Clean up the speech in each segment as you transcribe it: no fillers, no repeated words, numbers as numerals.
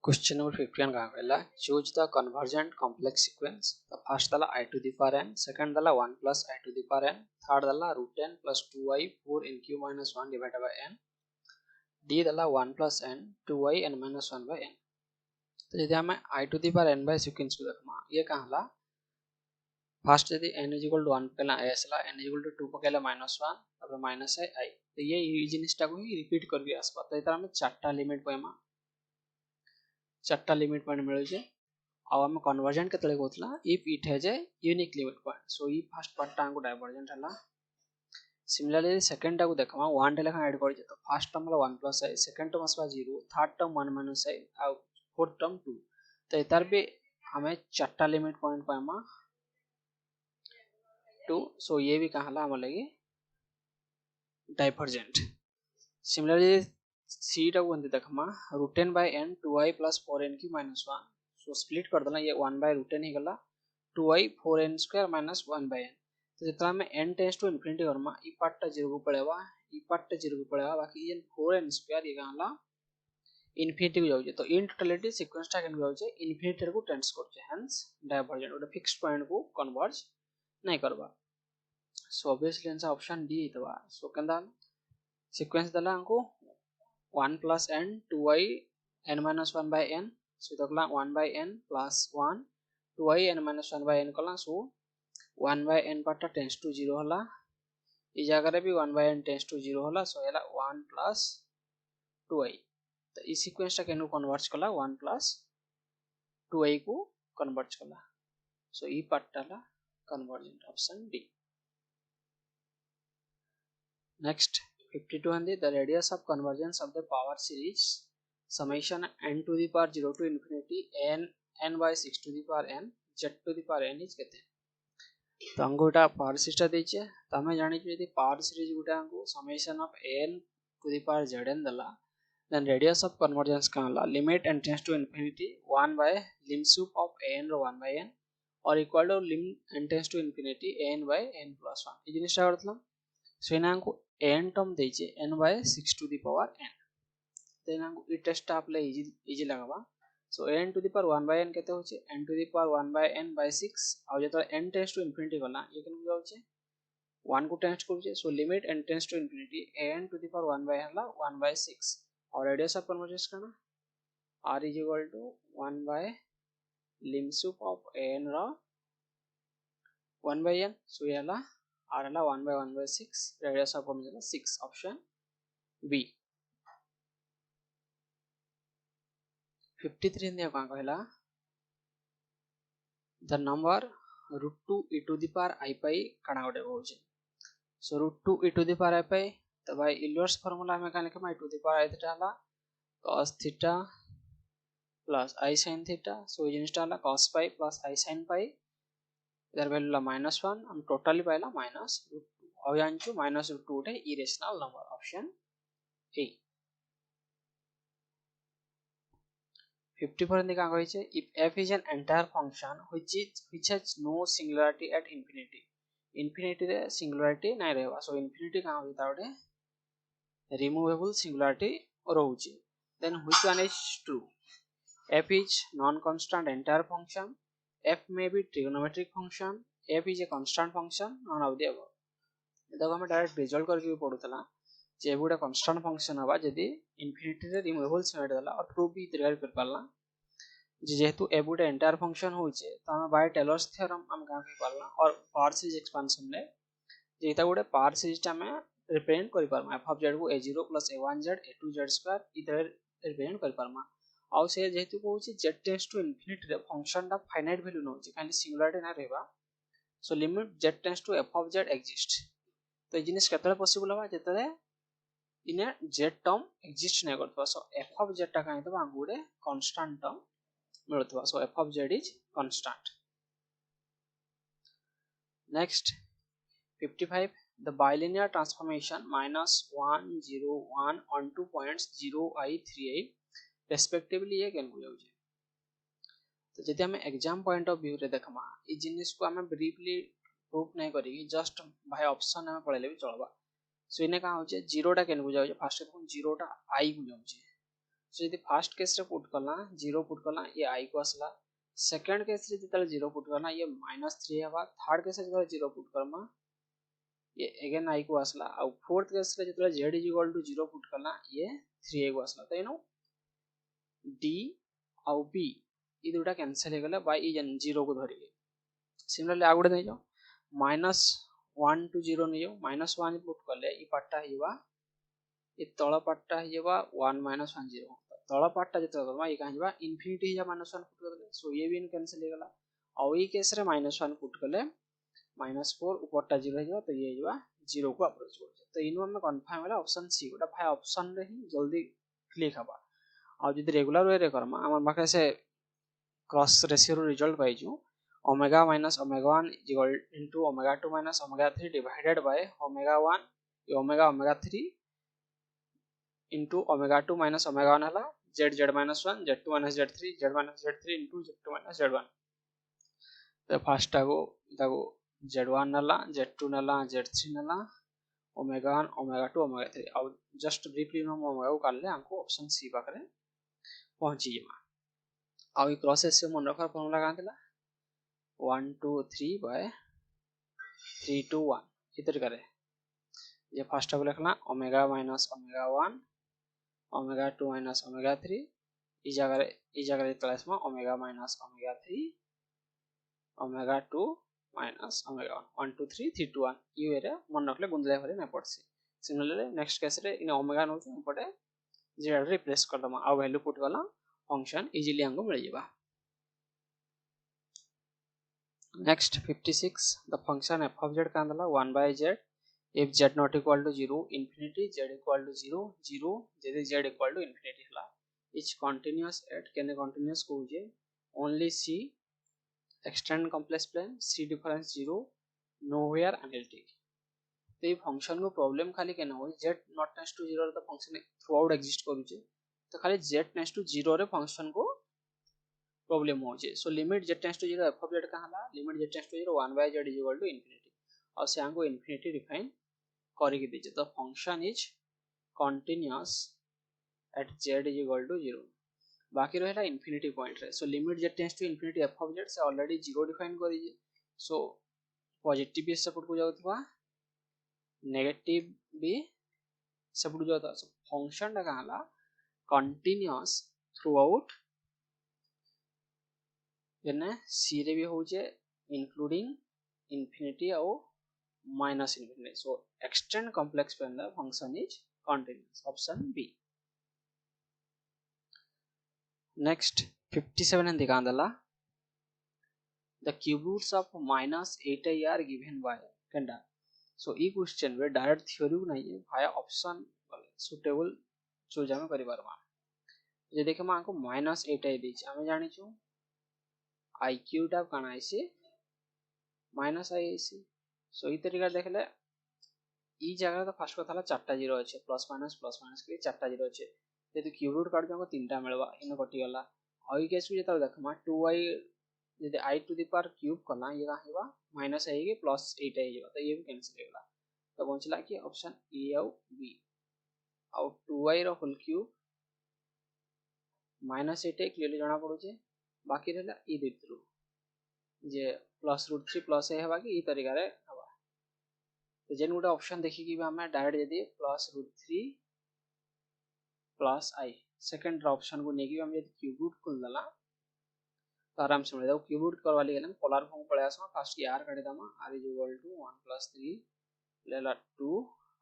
Question number 51 का कहला choose the convergent complex sequence. The first dala I to the power n, second dala 1 plus I to the power n, third dala root n plus 2i 4 n cube minus 1 divided by n, d dala 1 plus n 2i n minus 1 by n. तो यदि हमें I to the power n by sequence को देखमा ये कहला first यदि n is equal to 1 कहला s La n is equal to 2 कहला minus 1 तापर minus I तो ये जिनिसटा को ही रिपीट करबी आसबा तो इतर हमें चारटा लिमिट पयमा चारटा लिमिट पॉइंट मिल जे अब हम कन्वर्जेंट केतले कोतला if it has a unique limit point so ई फर्स्ट पार्ट टांग डाइवर्जेंट हला सिमिलरली सेकंड टाको देखमा 1 लेखा ऐड कर जे तो फर्स्ट टर्म हला 1 प्लस आई सेकंड टर्म असबा 0 थर्ड टर्म 1 माइनस आई आ फोर्थ टर्म 2 तो इतर भी हमें चारटा लिमिट पॉइंट पाएमा 2 सो ये भी कहला हम लगे डाइवर्जेंट सिमिलरली c टाको अंत देखमा root n by n 2i plus 4n की minus 1 सो स्प्लिट कर देना ये 1 by रूट n ही गला 2i 4n square minus 1 by n तो जितना में n टेंड्स टू इंफिनिटी करमा ई पार्ट टा 0 को पड़ेगा ई पार्ट टा 0 को पड़ेगा बाकी ये 4n square ये गला इंफिनिटी को जाउजे तो इन टोटलिटी सीक्वेंस टा केन जाउजे इंफिनिटी को टेंड्स करजे हेंस डाइवर्जेंट ओटा फिक्स्ड पॉइंट को कन्वर्ज नहीं करबा so obviously answer option D हितबा सो केंदा सीक्वेंस दला हमको 1 plus n 2i n minus 1 by n so इतना 1 by n plus 1 2i n minus 1 by n कला so 1 by n part tends to 0 होला ई जगह रे भी 1 by n टेंड्स टू 0 होला सो एला 1 plus 2i तो ई सीक्वेंस टा केनु कन्वर्ट कला 1 plus 2i को कन्वर्ट कला सो ई पार्ट ला convergent option D next 52 and the radius of convergence of the power series summation n to the power 0 to infinity n by 6 to the power n z to the power n is केते तो अंगोटा power series टा देचे त हमें जानि कि यदि power series गुटा अंगो summation of n to the power zn दला then radius of convergence काला limit n tends to infinity 1 by lim sup of n रो 1 by n or equal to lim n tends to infinity n by n plus 1 ई जिनिसटा करतला सो इना अंगो n term देचे n by 6 to the power n then हमको ई टेस्ट आपले इजी लगाबा सो n to the power 1 by n केते होचे n to the power 1 by n by 6 आ जेतो n टेंड्स टू इंफिनिटी गला ये केन होचे 1 को टेंड्स करजे so limit n tends to infinity n to the power 1 by हला 1 by 6 और रेडियस ऑफ कन्वर्जेंस करना r is equal to 1 by lim sup of n रा 1 by n सो ये हला r हला 1 by 1 by 6 radius of convergence 6 option b 53 ने का कहला the number root 2 e to the power I pi काना गोटे होचे so root 2 e to the power I pi तो भाई इनवर्स फार्मूला में का लिखमा e to the power I theta हला cos theta plus I sin theta so जिनिसटा हला cos pi plus I sin pi इधर वैल्यू ला -1 हम टोटली पाइला -√2 और यांचु -√2 उठे इरेशनल नंबर ऑप्शन ए 54 ने का कहिছে if f is an entire function which has no singularity at infinity रे singularity नै रहबा so infinity का होई ताउडे removable singularity रहउची then which one is true f is non constant entire function f may be trigonometric function f is a constant function none of the above देखो हमें direct result करके भी पड़ुतला जे गुडा constant function हवा जदी infinity रे removable सिमेट दला और proof भी तैयार कर पाला जेहेतु ए गुडा एंटायर फंक्शन होचे तो हम बाय टेलर्स थ्योरम हम का कर पाला और पावर सीरीज एक्सपेंशन रे जेता गुडा पावर सीरीज टा में रिप्रेजेंट कर पारमा f of z को a0 + a1z a2z2 इधर रिप्रेजेंट कर पारमा और से जेहेतु कहूची z टेंड्स टू इंफिनिटी रे फंक्शन टा फाइनाइट वैल्यू न होची खाली सिंगुलरिटी ना रहबा so limit z tends to f of z exist तो जिनिस केतले पॉसिबल हवा जेतले इने z टर्म एग्जिस्ट नै करतबा सो f of z टा काई तबा अंगुडे कांस्टेंट टर्म मिलतबा so f of z is constant next 55 the bilinear transformation -1 0 1 on 2 points 0 I 3 I respectively ये केन हो जाउछे तो जदि हम एग्जाम पॉइंट ऑफ व्यू रे देखमा ई जिनिस को हम ब्रीफली प्रूफ नै करी जस्ट भाई ऑप्शन में पढले भी चलबा सो इने का होचे 0 टा केन हो जाउछे फर्स्ट देखो 0 टा I हो जाउछे सो यदि फर्स्ट केस रे पुट करला 0 पुट करला ये आई को आसला सेकंड केस रे जतले 0 पुट करला ये -3 हेबा थर्ड केस रे जतले 0 पुट करमा ये अगेन आई को आसला और फोर्थ केस रे जतले z = 0 पुट करला ये 3a को आसला तो यू नो d और b ये दुटा कैंसिल हो गला बाय ये 0 को धरि सिमिलरली आ गुडे नै जाओ -1 to 0 नै जाओ -1 पुट करले ई पार्टटा हिबा ये तळ पार्टटा हिबा 1 -1 0 तळ पार्टटा जते करबा ई का हिबा इंफिनिटी हिबा -1 पुट करले सो ये भी कैंसिल हो गला और ई केस रे -1 पुट करले -4 ऊपरटा 0 हिबा तो ये हिबा 0 को अप्रोच कर तो इनु हम कंफर्म होला ऑप्शन सी गोटा भाई ऑप्शन रे ही जल्दी क्लिक हबा और जदि रेगुलर वे रे करमा हमर पाखे से क्रॉस रेशियो रो रिजल्ट पाइजु omega minus omega 1 equal into omega 2 minus omega 3 divided by omega 1 omega omega 3 into omega 2 minus omega 1 हला z minus 1 z2 minus z3 z minus z3 into z2 minus z1 तो first ताको z1 नला z2 नला z3 नला omega 1 omega 2 omega 3 और just briefly हम omega को काढले हमको ऑप्शन सी पाखरे पहुंची जेमा और क्रॉस रेशियो मन रखा फार्मूला का थिला 1 2 3 बाय 3 2 1 इतर करे ये फर्स्ट अब लिखना omega minus omega 1 omega 2 minus omega 3 ई जगह प्लस में omega minus omega 3 omega 2 minus omega 1 2 3 3 2 1 ई वे मन रखले गुंदले भरे न पड़सी सिमिलरली नेक्स्ट केस रे इन ओमेगा नो पड़े जे रिप्लेस कर दमा आ वैल्यू पुट वाला फंक्शन इजीली हमको मिल जाएगा next 56 the function f of z का अंदला 1 by z if z not equal to 0 infinity z equal to 0 0 यदि z equal to infinity हला etch continuous at can continuous को जे only c extend complex plane c difference 0 nowhere analytic तो ये function को problem खाली केना हो z not tends to 0 रे फंक्शन थ्रू आउट एग्जिस्ट करू जे तो खाली z tends to 0 रे फंक्शन को प्रॉब्लम हो जे so limit z tends to 0 f of z का हला limit z tends to 0 1 by z is equal to infinity और से हमको infinity डिफाइन करि के दीजिए तो function is continuous at z is equal to 0 बाकी रहला infinity पॉइंट रे so limit z tends to infinity f of z से ऑलरेडी 0 डिफाइन कर दीजिए सो पॉजिटिव भी सपोर्ट को जाउतबा नेगेटिव भी सपोर्ट जाउता सो फंक्शन का हला कंटीन्यूअस थ्रू आउट जने c रे भी हो जे इंक्लूडिंग इंफिनिटी और minus infinity so extend complex plane the function is continuous option B next 57 en दिखांदला the cube roots of -8i are given by Kanda so E question way direct theory नहीं है भाया option suitable choose हम करि परबा जे देखे मा को -8i दी हम जानि छु i क्यूब टा काना आइसे -i आइसे सो ई तरीका देखले ई जगह तो फर्स्ट कथा चारटा जीरो अच्छे प्लस माइनस के चारटा जीरो अच्छे यदि क्यूब रूट काट जाको तीनटा मिलबा इन कटि गला और ई केस में जता देखमा 2i यदि i to the power cube करना ये का हेबा -i के +8 आई जेबा तो ये भी कैंसिल हो गला तो पहुंचला कि ऑप्शन ए और बी और 2i रो होल क्यूब -8 क्लियरली जाना पड़ो छे बाकी रहला ई दितरु जे +√3 प्लस ए हेबा कि ई तरीका रे हबा तो जेन गुटा ऑप्शन देखि कि हमें डायरेक्ट यदि +√3 प्लस i सेकंड ऑप्शन को नेकी हम यदि क्यूब रूट खोल दला तो आराम से मिल जाओ क्यूब रूट करवा लिए गेलन पोलर फॉर्म पळे आसमा फर्स्ट r काढे दमा r = 1 + 3 लेला 2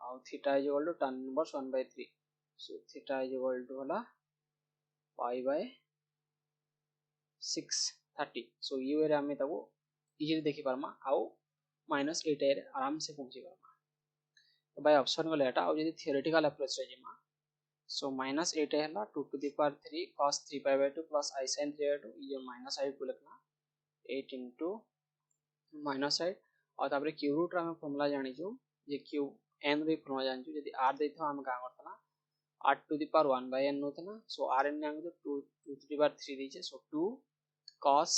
और theta = tan inverse 1/3 so theta = होला π/630 सो ये वे हमें तको इजीली देखि परमा आउ -8 रे आराम से पहुंची परमा तो भाई ऑप्शन को लेटा और यदि थियोरेटिकल अप्रोच रे जिमा सो -8 हला 2 to the power 3 cos 3π/2 plus i sin 3/2 ये -8 को लिखना 8 into -8 और तापर क्यूब रूट हम फार्मूला जानि छु जे क्यूब n रे फार्मूला जानि छु यदि r देथो हम का करतना 8 to the power 1/n होतना so rn ने हम 2 to the power 3 दीजिए सो 2 cos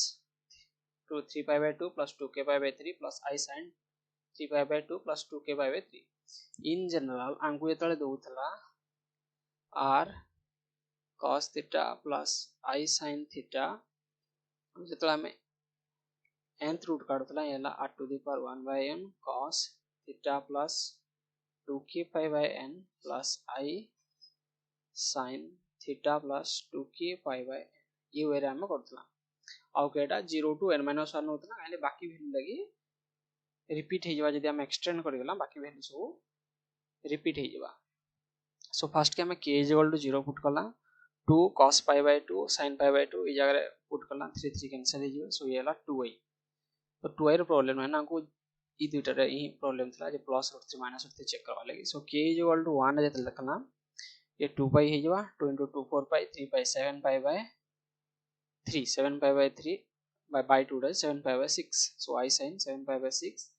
2 3π/2 plus 2k/3 plus i sin 3π/2 plus 2k/3 in general हमको ये तळे दोथला r cos theta plus I sin theta जेतला हमें nth रूट काढतला याला r to the power 1 by n cos theta plus 2k pi by n plus I sin theta plus 2k pi by n ये वेरे हमें करतला आउ केटा 0 to n minus 1 होतला आले बाकी value लगी रिपीट हे जवा जदी हम एक्सटेंड करगला बाकी वैल्यू सब रिपीट हे जवा सो फर्स्ट के हमें k is equal to 0 put करला 2 cos pi by 2 sin pi by 2 ई जगह पुट करला 3 3 कैंसिल हे जवा सो ये ला 2i तो 2i रो प्रॉब्लम है ना को ई दुइटा रे ई प्रॉब्लम थला जे plus root 3 minus root 3 check करवा लगी सो k is equal to 1 जते लिखला ये 2 pi हे जवा 2 into 2 4 pi 3 pi 7 pi by 3 7 pi by 3 by 2 does 7 pi by 6 so I sin 7 pi by 6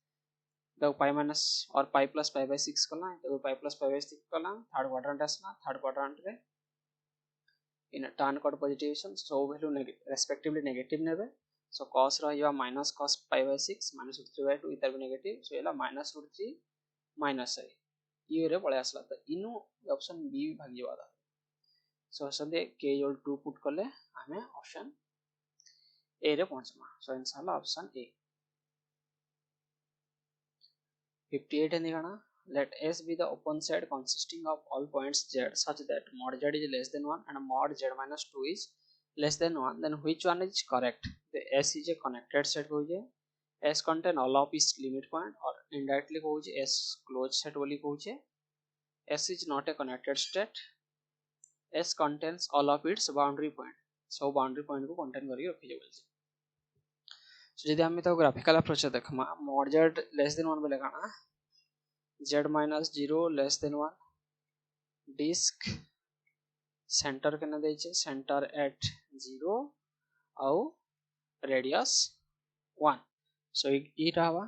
the pi minus or pi plus pi by 6 कला तो pi plus pi by 6 कला third quadrant आसला third quadrant रे in turn cut पोजिटिवेशन so value respectively negative नेबे so cos रहिबा minus cos pi by 6 minus root 3 by 2 इतर भी negative so एला minus root 3 minus I ये रे पळे आसला त इनु ऑप्शन बी भाग जवा दा सो सदे k इक्वल 2 पुट करले हमें ऑप्शन ए रे पहुंचमा so answer La option A 58 है निकाना let S be the open set consisting of all points Z such that mod Z is less than 1 and mod Z minus 2 is less than 1 then which one is correct the S is a connected set कहू जे S contain all of its limit point or indirectly कहू जे S closed set बोली कहू जे S is not a connected set S contains all of its boundary point so boundary point को contain करके रखी जे बोल so यदि हम तो ग्राफिकल अप्रोच देखमा mod Z less than 1 बोले काना z minus 0 less than 1 disk center केना दे छे center at 0 आउ radius 1 so ई रहवा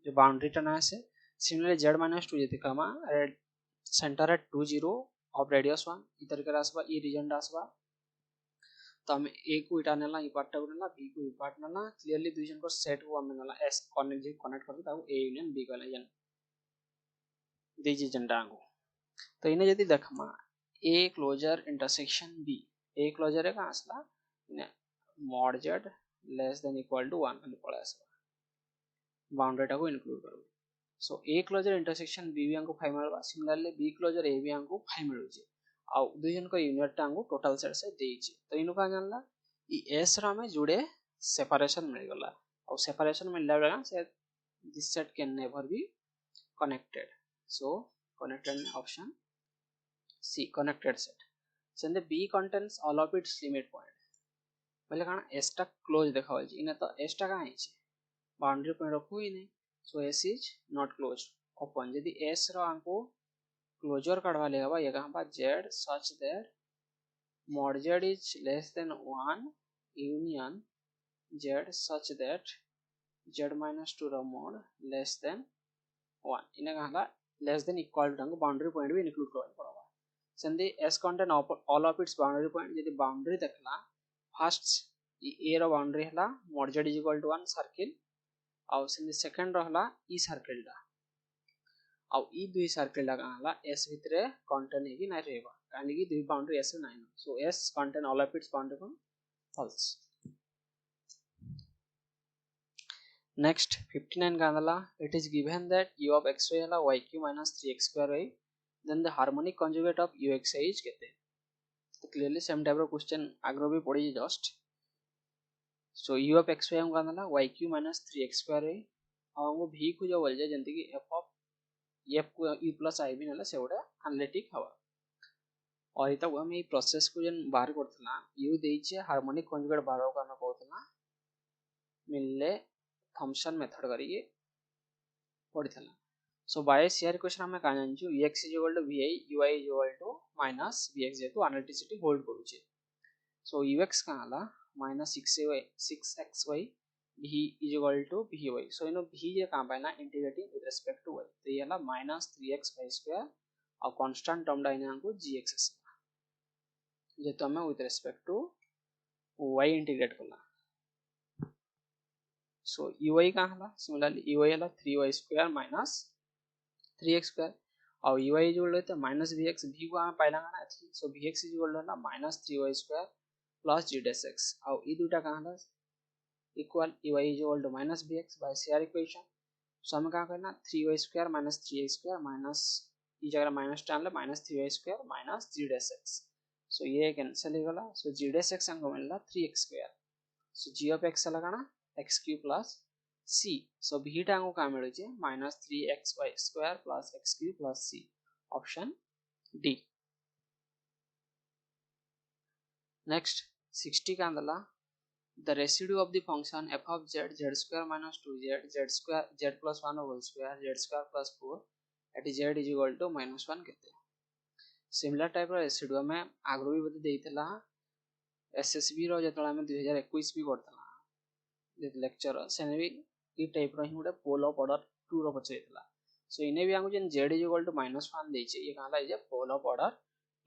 जो बाउंड्री टना से सिमिलरली z minus 2 जति कमा center at 2 0 of radius 1 इतर के आसबा ई रीजन आसबा तो हम a को इटा नेला ई पार्ट नेला b को ई पार्ट नेला क्लियरली दुई जन को सेट को हम नेला s कनेक्ट करके ताऊ a यूनियन b कहला जन दीजिए जंडांगो तो इने यदि देखमा a closure intersection b a closure है कहां असला इने mod z less than equal to 1 అని पळा असला बाउंड्री टा को इंक्लूड करू so a closure intersection b भी हमको 5 मिलबा सिमिलरली b क्लोजर a भी हमको 5 मिलु जे आ दुई जन को यूनिट टा हमको टोटल सेट से देई जे तो इनु का जानला ई s रा में जुड़े सेपरेशन मिल गला और सेपरेशन मिलला बेला से this set can never be connected so connected option C connected set so the B contains all of its limit point पहले काना S टा क्लोज देखावल छी इने तो S टा काहे छी बाउंड्री पॉइंट रखू ही नहीं so S is not closed open यदि S रो हमको क्लोजर काढवा लेबा ये कहां बा Z such that mod Z is less than 1 union Z such that Z minus 2 row mod less than 1 इने कहां less than equal to boundary point भी include करवा पड़वा संदे S contain all of its boundary point यदि boundary देखला first A row boundary हला mod z is equal to 1 circle और संदे second रहला ई circle दा और ई दुई सर्किल दा हला S भितरे कंटेन है कि नै रहबा काहे कि दुई बाउंड्री S नै सो S contain all of its boundary point false next 59 गांदला it is given that u of xy हला yq minus 3x square y then the harmonic conjugate of uxy is केते तो क्लियरली सेम टाइप रो question आग्रो भी पड़ी just so u of xy हम गांदला yq minus 3x square y और हमको v को जो बोल जाय जंती कि f of f को u plus i भी नला सेवडा एनालिटिक हवा और इता हम ई प्रोसेस को जन बाहर करथला u देई छे हार्मोनिक कंजुगेट बाहर करना कहथला मिलले थॉमसन मेथड करिए पढ़िथला सो बाय शेयर क्वेश्चन हमें का जानछु x vi ui minus vx जेतु एनालिटिसिटी होल्ड करू छे सो ux का हला -6xy v vy सो इनो v जे का पाइना integrating with respect to y तो ये हला -3xy2 और कांस्टेंट टर्म डाइना हमको gx जेतु हमें with respect to y integrate करला so ui का हला सिमिलरली ui हला 3y2 minus 3x2 और uy is equal to minus vx v को हम पाइला ना so vx is equal to minus 3y square plus g dash x और ई दुटा कहां equal uy is equal to minus vx by शेयर इक्वेशन सो हम क्या करना 3y square minus 3x square minus ई जगह माइनस टाइम ले minus 3y square minus g dash x so ये कैंसिल हो गला सो g dash x हमको मिलला 3x square so g of x लगाना x cube plus c so v टा हमको का मिलु जे minus 3xy square plus x cube plus c option D next 60 का अंदला the residue of the function f of z z square minus 2z z square z plus 1 whole square z square plus 4 at z is equal to minus 1 केते similar type रो residue हमें आगरो भी बते देइतला SSB रो जतला हमें 2021 भी करतला जे lecture सेने भी ई type रो ही गोटे पोल of order 2 रो पचैतला सो इने भी हमको जेन z is equal to minus 1 देइछे ये कहला जे पोल ऑफ ऑर्डर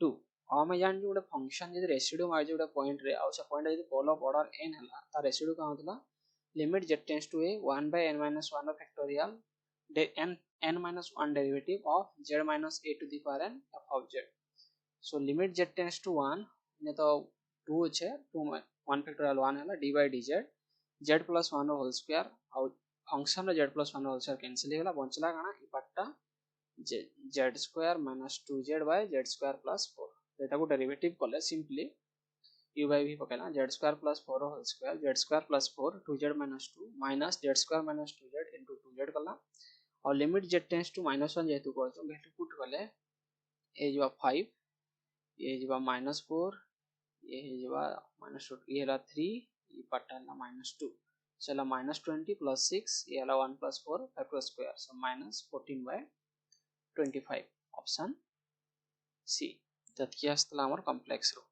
2 और मैं जान गोटे फंक्शन जे रेसिड्यू मार जे गोटे पॉइंट रे आ से पॉइंट जे पोल ऑफ ऑर्डर n हला ता रेसिड्यू का होतला limit z tends to a 1 by n minus 1 factorial n minus 1 derivative of z minus a to the power n f of z so limit z tends to 1 ने तो 2 छे 2 में 1 factorial 1 हला d by dz z plus 1 whole square और function रे z plus 1 whole square cancel होला बचला काना ई पार्टटा z square minus 2z by z square plus 4 एटा को डेरिवेटिव कले सिंपली u by v पकेला z square plus 4 whole square z square plus 4 2z minus 2 minus z square minus 2z into 2z कला और लिमिट z टेंड्स टू -1 जेतु करतो value put कले ए जवा 5 ये जवा -4 ये जवा -2 ये हला 3 ये पार्ट हला -2 चला -20 plus 6 ये हला 1 plus 4 5 square so -14 by 25 option C तत्किया स्थला हमर कॉम्प्लेक्स रो